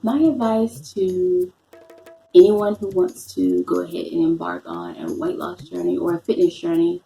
My advice to anyone who wants to go ahead and embark on a weight loss journey or a fitness journey,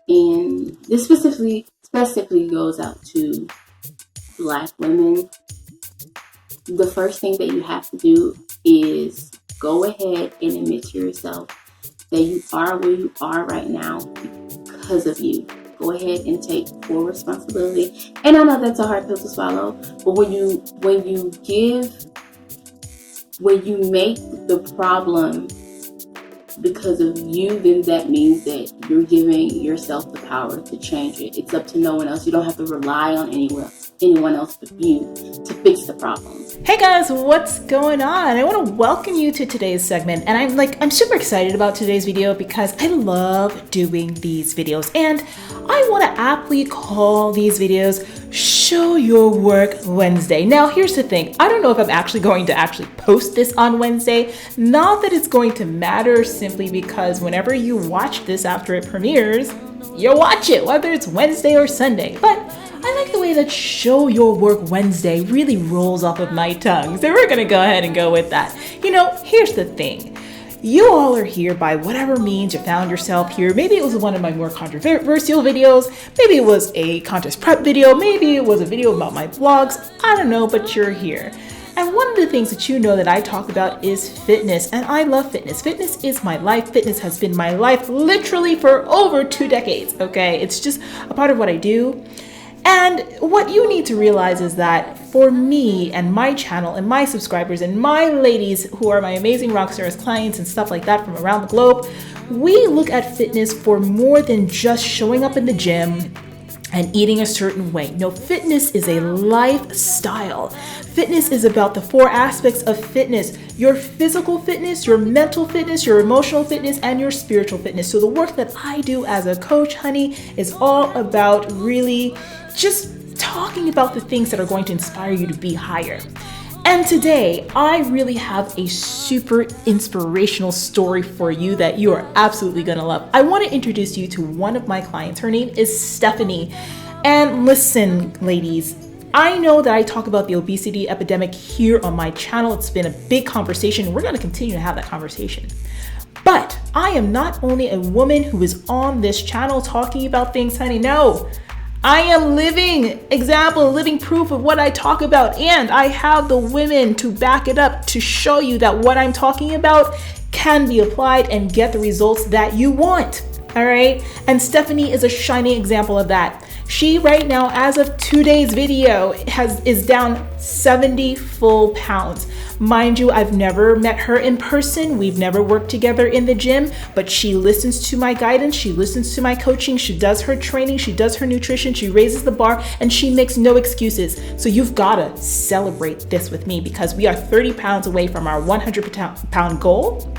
and this specifically goes out to Black women, the first thing that you have to do is go ahead and admit to yourself that you are where you are right now because of you. Go ahead and take full responsibility. And I know that's a hard pill to swallow, but when you make the problem because of you, then that means that you're giving yourself the power to change it. It's up to no one else. You don't have to rely on anyone else but you to fix the problem. Hey guys, what's going on? I want to welcome you to today's segment, and I'm super excited about today's video because I love doing these videos, and I want to aptly call these videos Show Your Work Wednesday. Now here's the thing, I don't know if I'm actually going to post this on Wednesday. Not that it's going to matter, simply because whenever you watch this after it premieres, you'll watch it whether it's Wednesday or Sunday. But I like the way that Show Your Work Wednesday really rolls off of my tongue. So we're gonna go ahead and go with that. Here's the thing. You all are here by whatever means you found yourself here. Maybe it was one of my more controversial videos. Maybe it was a contest prep video. Maybe it was a video about my vlogs. I don't know, but you're here. And one of the things that you know that I talk about is fitness, and I love fitness. Fitness is my life. Fitness has been my life literally for over 2 decades, okay? It's just a part of what I do. And what you need to realize is that for me and my channel and my subscribers and my ladies who are my amazing Rockstars clients and stuff like that from around the globe, we look at fitness for more than just showing up in the gym and eating a certain way. No, fitness is a lifestyle. Fitness is about the 4 aspects of fitness: your physical fitness, your mental fitness, your emotional fitness, and your spiritual fitness. So the work that I do as a coach, honey, is all about really just talking about the things that are going to inspire you to be higher. And today, I really have a super inspirational story for you that you are absolutely gonna love. I wanna introduce you to one of my clients. Her name is Stevanie. And listen, ladies, I know that I talk about the obesity epidemic here on my channel. It's been a big conversation. We're gonna continue to have that conversation. But I am not only a woman who is on this channel talking about things, honey, no. I am living proof of what I talk about, and I have the women to back it up to show you that what I'm talking about can be applied and get the results that you want. All right. And Stevanie is a shining example of that. She right now, as of today's video, is down 70 full pounds. Mind you, I've never met her in person. We've never worked together in the gym, but she listens to my guidance. She listens to my coaching. She does her training. She does her nutrition. She raises the bar, and she makes no excuses. So you've got to celebrate this with me, because we are 30 pounds away from our 100-pound goal.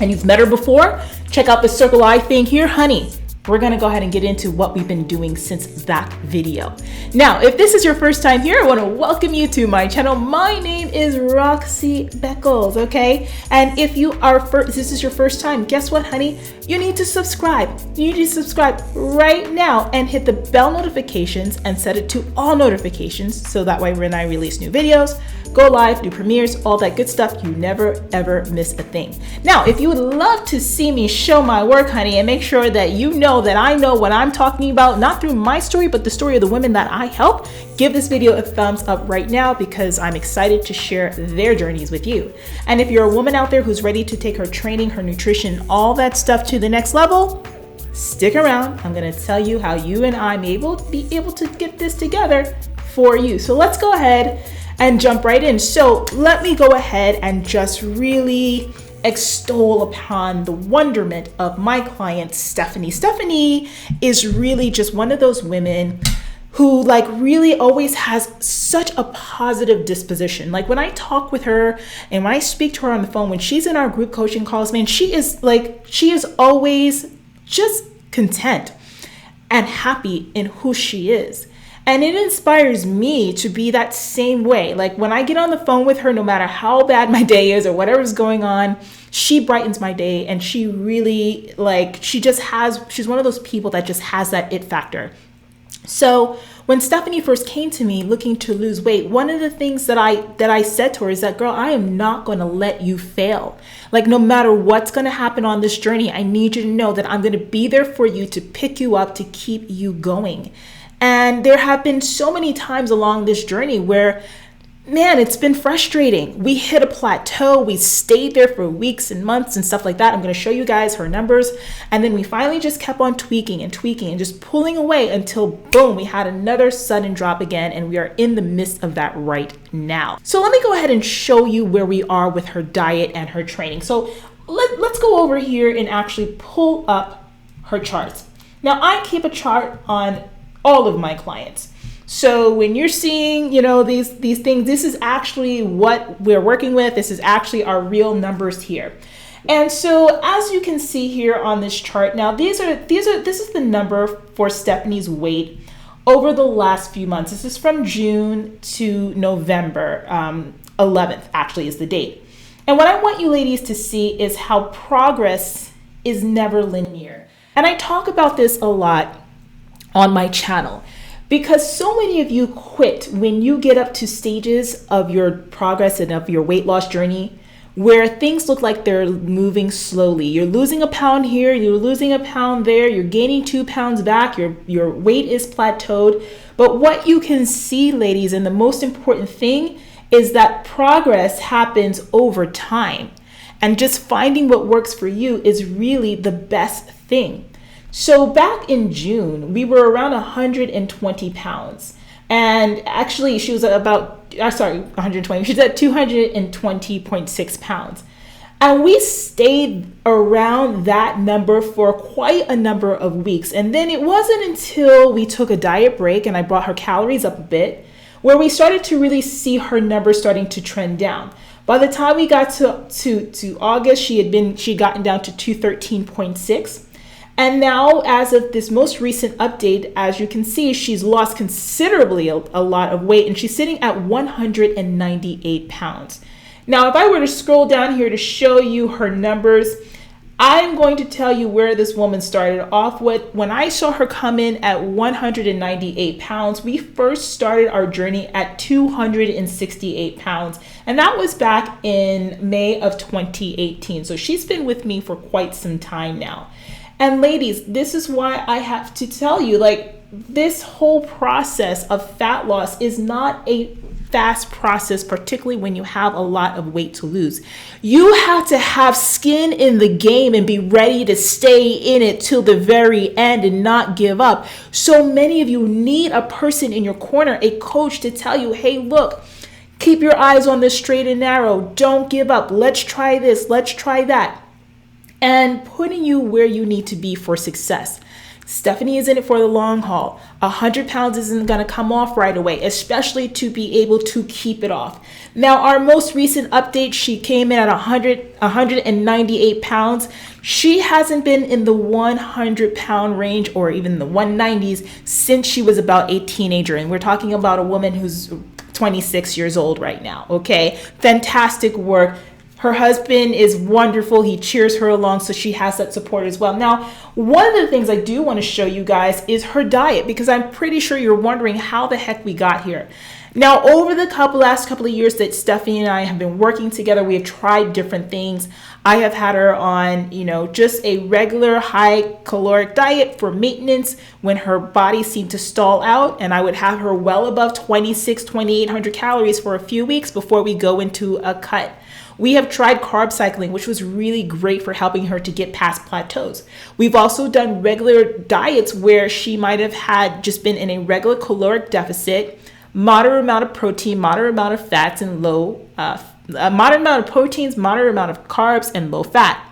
And you've met her before. Check out the circle I thing here, honey. We're gonna go ahead and get into what we've been doing since that video. Now, if this is your first time here, I wanna welcome you to my channel. My name is Roxy Beckles, okay? And if this is your first time, guess what, honey? You need to subscribe. You need to subscribe right now and hit the bell notifications and set it to all notifications, so that way when I release new videos, go live, do premieres, all that good stuff, you never ever miss a thing. Now, if you would love to see me show my work, honey, and make sure that you know that I know what I'm talking about, not through my story, but the story of the women that I help, give this video a thumbs up right now, because I'm excited to share their journeys with you. And if you're a woman out there who's ready to take her training, her nutrition, all that stuff to the next level, stick around. I'm gonna tell you how you and I may be able to get this together for you. So let's go ahead and jump right in. So let me go ahead and just really extol upon the wonderment of my client, Stevanie. Stevanie is really just one of those women who really always has such a positive disposition. Like when I talk with her and when I speak to her on the phone, when she's in our group coaching calls, man, she is always just content and happy in who she is. And it inspires me to be that same way. Like when I get on the phone with her, no matter how bad my day is or whatever's going on, she brightens my day, and she really she's one of those people that just has that it factor. So when Stevanie first came to me looking to lose weight, one of the things that I said to her is that, girl, I am not going to let you fail. Like, no matter what's going to happen on this journey, I need you to know that I'm going to be there for you to pick you up, to keep you going. And there have been so many times along this journey where, man, it's been frustrating. We hit a plateau. We stayed there for weeks and months and stuff like that. I'm going to show you guys her numbers. And then we finally just kept on tweaking and just pulling away until, boom, we had another sudden drop again. And we are in the midst of that right now. So let me go ahead and show you where we are with her diet and her training. So let's go over here and actually pull up her charts. Now, I keep a chart on all of my clients. So when you're seeing, these things, this is actually what we're working with. This is actually our real numbers here. And so as you can see here on this chart, now this is the number for Stefanie's weight over the last few months. This is from June to November 11th, actually is the date. And what I want you ladies to see is how progress is never linear. And I talk about this a lot on my channel, because so many of you quit when you get up to stages of your progress and of your weight loss journey where things look like they're moving slowly. You're losing a pound here, you're losing a pound there, you're gaining 2 pounds back, your weight is plateaued. But what you can see, ladies, and the most important thing is that progress happens over time. And just finding what works for you is really the best thing. So back in June, we were around 120 pounds. And actually, she was 120. She's at 220.6 pounds. And we stayed around that number for quite a number of weeks. And then it wasn't until we took a diet break and I brought her calories up a bit where we started to really see her numbers starting to trend down. By the time we got to August, she'd gotten down to 213.6. And now, as of this most recent update, as you can see, she's lost considerably a lot of weight, and she's sitting at 198 pounds. Now, if I were to scroll down here to show you her numbers, I'm going to tell you where this woman started off with. When I saw her come in at 198 pounds, we first started our journey at 268 pounds. And that was back in May of 2018. So she's been with me for quite some time now. And ladies, this is why I have to tell you, this whole process of fat loss is not a fast process, particularly when you have a lot of weight to lose. You have to have skin in the game and be ready to stay in it till the very end and not give up. So many of you need a person in your corner, a coach, to tell you, hey, look, keep your eyes on the straight and narrow. Don't give up. Let's try this. Let's try that. And putting you where you need to be for success. Stevanie is in it for the long haul. 100 pounds isn't going to come off right away, especially to be able to keep it off. Now, our most recent update, she came in at 198 pounds. She hasn't been in the 100-pound range or even the 190s since she was about a teenager. And we're talking about a woman who's 26 years old right now, okay? Fantastic work. Her husband is wonderful. He cheers her along, so she has that support as well. Now, one of the things I do want to show you guys is her diet, because I'm pretty sure you're wondering how the heck we got here. Now, over the last couple of years that Stevanie and I have been working together, we have tried different things. I have had her on, just a regular high caloric diet for maintenance when her body seemed to stall out, and I would have her well above 2,800 calories for a few weeks before we go into a cut. We have tried carb cycling, which was really great for helping her to get past plateaus. We've also done regular diets where she might have had just been in a regular caloric deficit, moderate amount of protein, moderate amount of fats, and moderate amount of proteins, moderate amount of carbs, and low fat.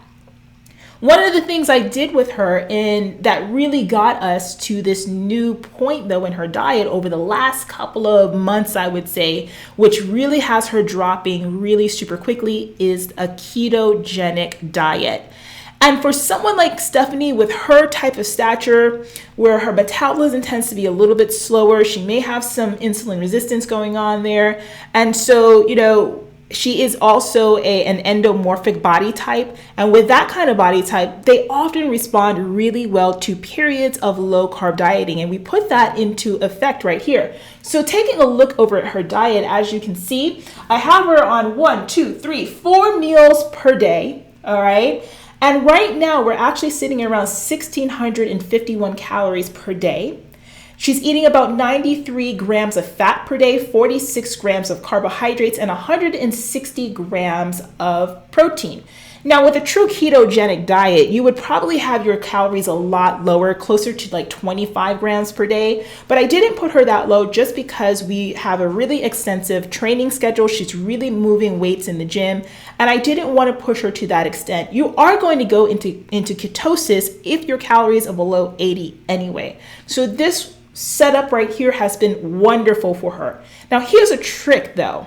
One of the things I did with her and that really got us to this new point though in her diet over the last couple of months, I would say, which really has her dropping really super quickly, is a ketogenic diet. And for someone like Stevanie with her type of stature, where her metabolism tends to be a little bit slower, she may have some insulin resistance going on there. And so, She is also an endomorphic body type. And with that kind of body type, they often respond really well to periods of low carb dieting. And we put that into effect right here. So taking a look over at her diet, as you can see, I have her on 4 meals per day. All right. And right now we're actually sitting around 1,651 calories per day. She's eating about 93 grams of fat per day, 46 grams of carbohydrates, and 160 grams of protein. Now, with a true ketogenic diet, you would probably have your calories a lot lower, closer to like 25 grams per day. But I didn't put her that low just because we have a really extensive training schedule. She's really moving weights in the gym, and I didn't want to push her to that extent. You are going to go into ketosis if your calories are below 80 anyway. So this setup right here has been wonderful for her. Now, here's a trick though.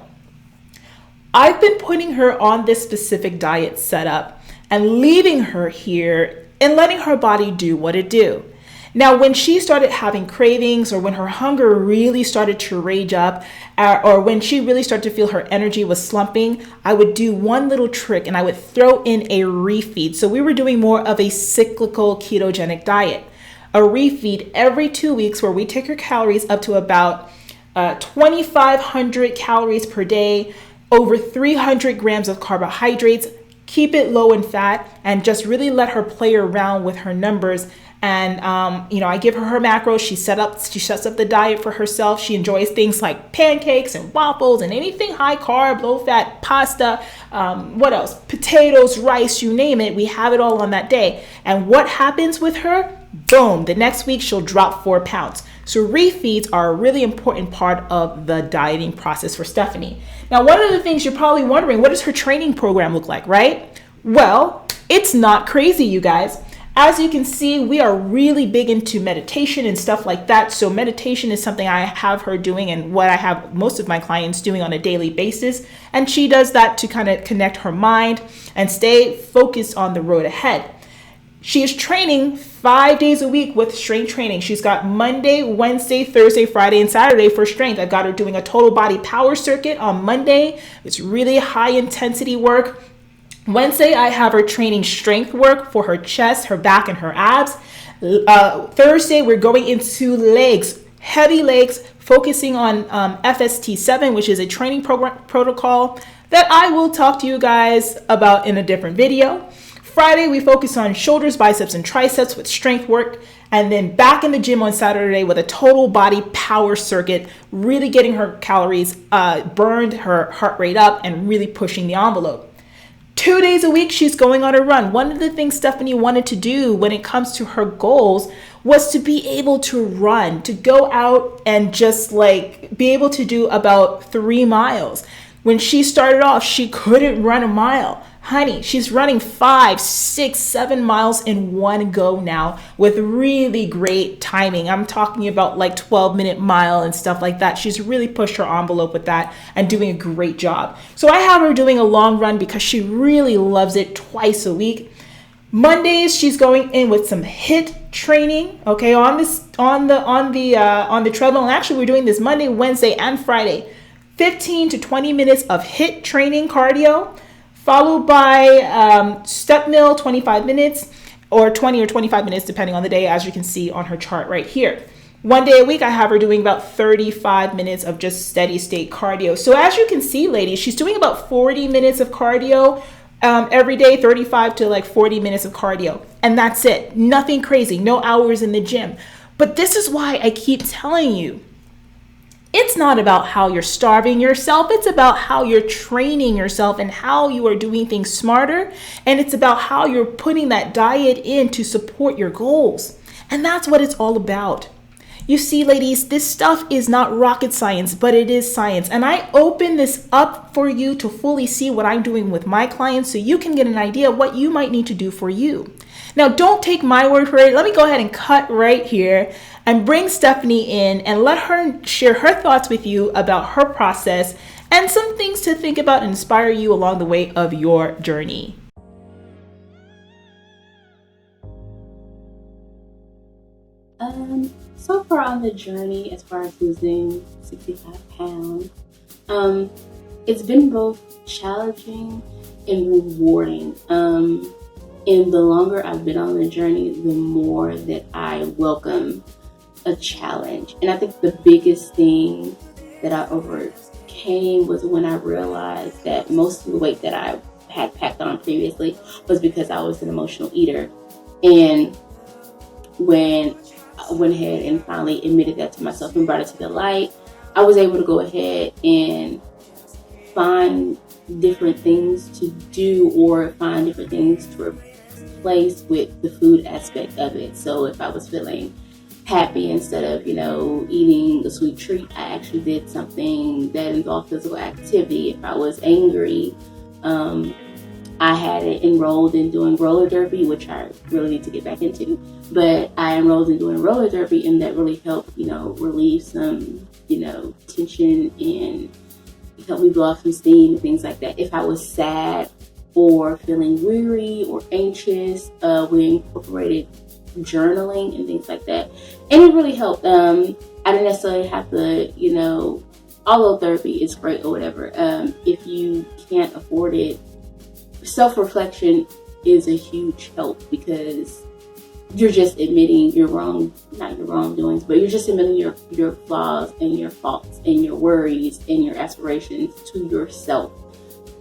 I've been putting her on this specific diet setup and leaving her here and letting her body do what it do. Now, when she started having cravings, or when her hunger really started to rage up, or when she really started to feel her energy was slumping, I would do one little trick and I would throw in a refeed. So we were doing more of a cyclical ketogenic diet. A refeed every 2 weeks where we take her calories up to about 2,500 calories per day, over 300 grams of carbohydrates, keep it low in fat, and just really let her play around with her numbers. And, I give her macros. She sets up the diet for herself. She enjoys things like pancakes and waffles and anything high carb, low fat, pasta, what else? Potatoes, rice, you name it. We have it all on that day. And what happens with her? Boom, the next week she'll drop 4 pounds. So refeeds are a really important part of the dieting process for Stevanie. Now, one of the things you're probably wondering, what does her training program look like, right? Well, it's not crazy, you guys. As you can see, we are really big into meditation and stuff like that. So meditation is something I have her doing and what I have most of my clients doing on a daily basis. And she does that to kind of connect her mind and stay focused on the road ahead. She is training 5 days a week with strength training. She's got Monday, Wednesday, Thursday, Friday, and Saturday for strength. I've got her doing a total body power circuit on Monday. It's really high intensity work. Wednesday, I have her training strength work for her chest, her back, and her abs. Thursday, we're going into legs, heavy legs, focusing on FST7, which is a training protocol that I will talk to you guys about in a different video. Friday, we focus on shoulders, biceps, and triceps with strength work. And then back in the gym on Saturday with a total body power circuit, really getting her calories burned, her heart rate up, and really pushing the envelope. 2 days a week, she's going on a run. One of the things Stevanie wanted to do when it comes to her goals was to be able to run, to go out and just like be able to do about 3 miles. When she started off, she couldn't run a mile. Honey, she's running 5, 6, 7 miles in one go now with really great timing. I'm talking about like 12-minute mile and stuff like that. She's really pushed her envelope with that and doing a great job. So I have her doing a long run because she really loves it twice a week. Mondays, she's going in with some HIIT training, okay, on the treadmill. And actually, we're doing this Monday, Wednesday, and Friday. 15 to 20 minutes of HIIT training cardio, followed by step mill, 25 minutes, or 20 or 25 minutes, depending on the day, as you can see on her chart right here. 1 day a week, I have her doing about 35 minutes of just steady state cardio. So as you can see, ladies, she's doing about 40 minutes of cardio every day, 35 to like 40 minutes of cardio. And that's it. Nothing crazy, no hours in the gym. But this is why I keep telling you, it's not about how you're starving yourself. It's about how you're training yourself and how you are doing things smarter. And it's about how you're putting that diet in to support your goals. And that's what it's all about. You see, ladies, this stuff is not rocket science, but it is science. And I open this up for you to fully see what I'm doing with my clients so you can get an idea of what you might need to do for you. Now, don't take my word for it. Let me go ahead and cut right here and bring Stevanie in and let her share her thoughts with you about her process and some things to think about and inspire you along the way of your journey. So far on the journey, as far as losing 65 pounds, it's been both challenging and rewarding. And the longer I've been on the journey, the more that I welcome a challenge. And I think the biggest thing that I overcame was when I realized that most of the weight that I had packed on previously was because I was an emotional eater. And when I went ahead and finally admitted that to myself and brought it to the light, I was able to go ahead and find different things to do or find different things to replace with the food aspect of it. So if I was feeling happy, instead of, eating a sweet treat, I actually did something that involved physical activity. If I was angry, I had it enrolled in doing roller derby, which I really need to get back into. But I enrolled in doing roller derby, and that really helped, relieve some, tension and help me blow off some steam and things like that. If I was sad or feeling weary or anxious, we incorporated journaling and things like that. And it really helped. I didn't necessarily have to, although therapy is great or whatever, if you can't afford it, self-reflection is a huge help, because you're just admitting not your wrongdoings, but you're just admitting your flaws and your faults and your worries and your aspirations to yourself,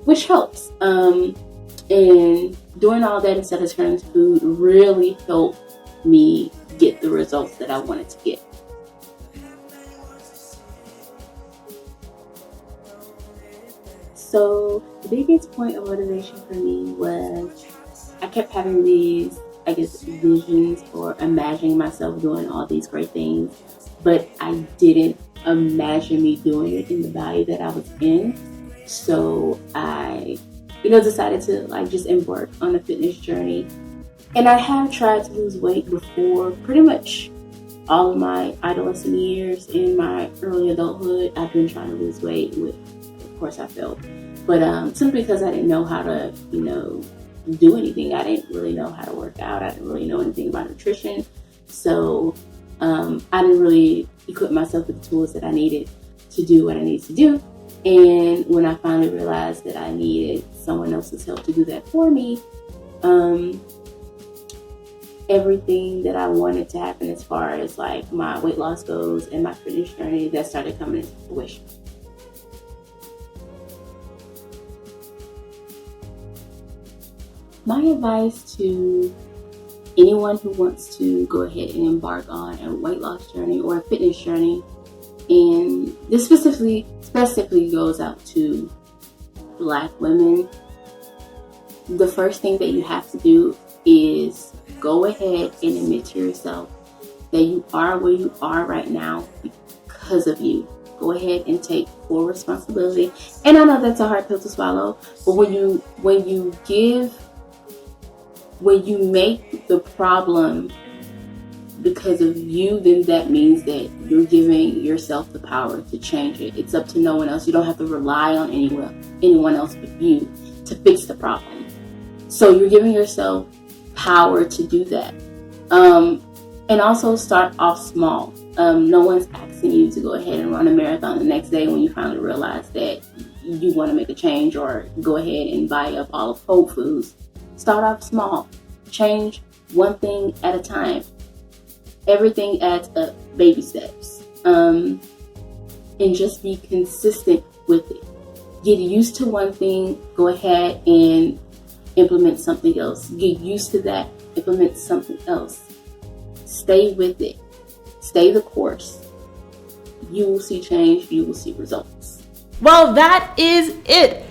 which helps. And doing all that instead of turning to food really helped me get the results that I wanted to get. So the biggest point of motivation for me was I kept having these, visions or imagining myself doing all these great things, but I didn't imagine me doing it in the body that I was in. So I, decided to just embark on a fitness journey. And I have tried to lose weight before. Pretty much all of my adolescent years in my early adulthood, I've been trying to lose weight. Of course, I failed. But simply because I didn't know how to, do anything. I didn't really know how to work out. I didn't really know anything about nutrition. So I didn't really equip myself with the tools that I needed to do what I needed to do. And when I finally realized that I needed someone else's help to do that for me, everything that I wanted to happen as far as my weight loss goals and my fitness journey, that started coming into fruition. My advice to anyone who wants to go ahead and embark on a weight loss journey or a fitness journey, and this specifically goes out to Black women, the first thing that you have to do is go ahead and admit to yourself that you are where you are right now because of you. Go ahead and take full responsibility. And I know that's a hard pill to swallow, but when you make the problem because of you, then that means that you're giving yourself the power to change it. It's up to no one else. You don't have to rely on anyone else but you to fix the problem. So you're giving yourself power to do that. And also start off small. No one's asking you to go ahead and run a marathon the next day when you finally realize that you want to make a change, or go ahead and buy up all of Whole Foods. Start off small. Change one thing at a time. Everything adds up, baby steps. And just be consistent with it. Get used to one thing, go ahead and implement something else. Get used to that, implement something else. Stay with it. Stay the course. You will see change, you will see results. Well, that is it.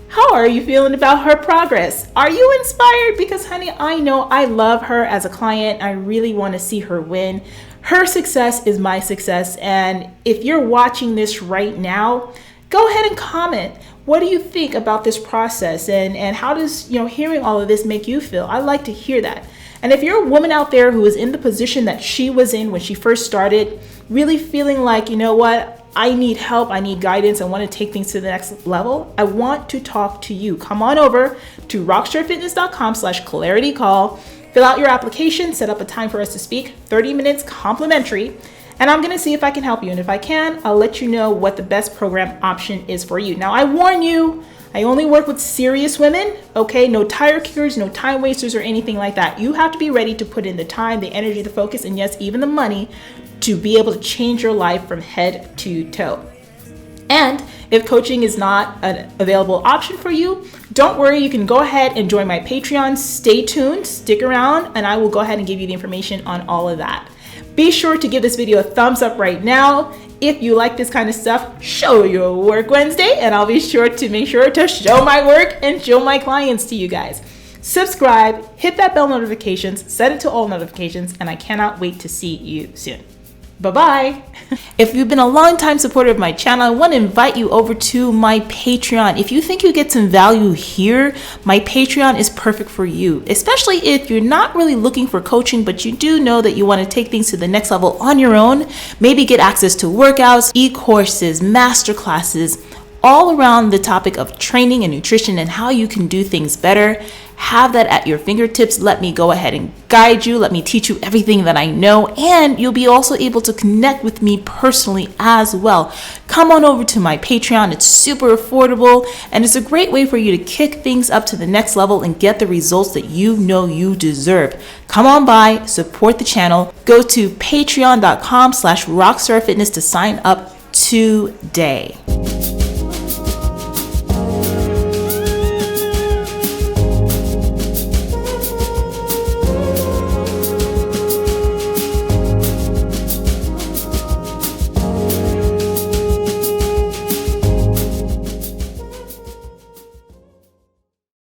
How are you feeling about her progress? Are you inspired? Because honey, I know I love her as a client. I really want to see her win. Her success is my success. And if you're watching this right now, go ahead and comment. What do you think about this process? And how does, hearing all of this make you feel? I'd like to hear that. And if you're a woman out there who is in the position that she was in when she first started, really feeling like, I need help, I need guidance, I want to take things to the next level, I want to talk to you. Come on over to rockstarfitness.com/claritycall, fill out your application, set up a time for us to speak, 30 minutes complimentary. and I'm gonna see if I can help you. And if I can, I'll let you know what the best program option is for you. Now, I warn you, I only work with serious women, okay? No tire kickers, no time wasters or anything like that. You have to be ready to put in the time, the energy, the focus, and yes, even the money to be able to change your life from head to toe. And if coaching is not an available option for you, don't worry, you can go ahead and join my Patreon. Stay tuned, stick around, and I will go ahead and give you the information on all of that. Be sure to give this video a thumbs up right now. If you like this kind of stuff, show your work Wednesday, and I'll be sure to make sure to show my work and show my clients to you guys. Subscribe, hit that bell notifications, set it to all notifications, and I cannot wait to see you soon. Bye-bye. If you've been a long-time supporter of my channel, I want to invite you over to my Patreon. If you think you get some value here, my Patreon is perfect for you, especially if you're not really looking for coaching, but you do know that you want to take things to the next level on your own. Maybe get access to workouts, e-courses, masterclasses, all around the topic of training and nutrition and how you can do things better. Have that at your fingertips. Let me go ahead and guide you. Let me teach you everything that I know, and you'll be also able to connect with me personally as well. Come on over to my Patreon. It's super affordable, and it's a great way for you to kick things up to the next level and get the results that you know you deserve. Come on by, support the channel. Go to patreon.com/RoxStar Fitness to sign up today.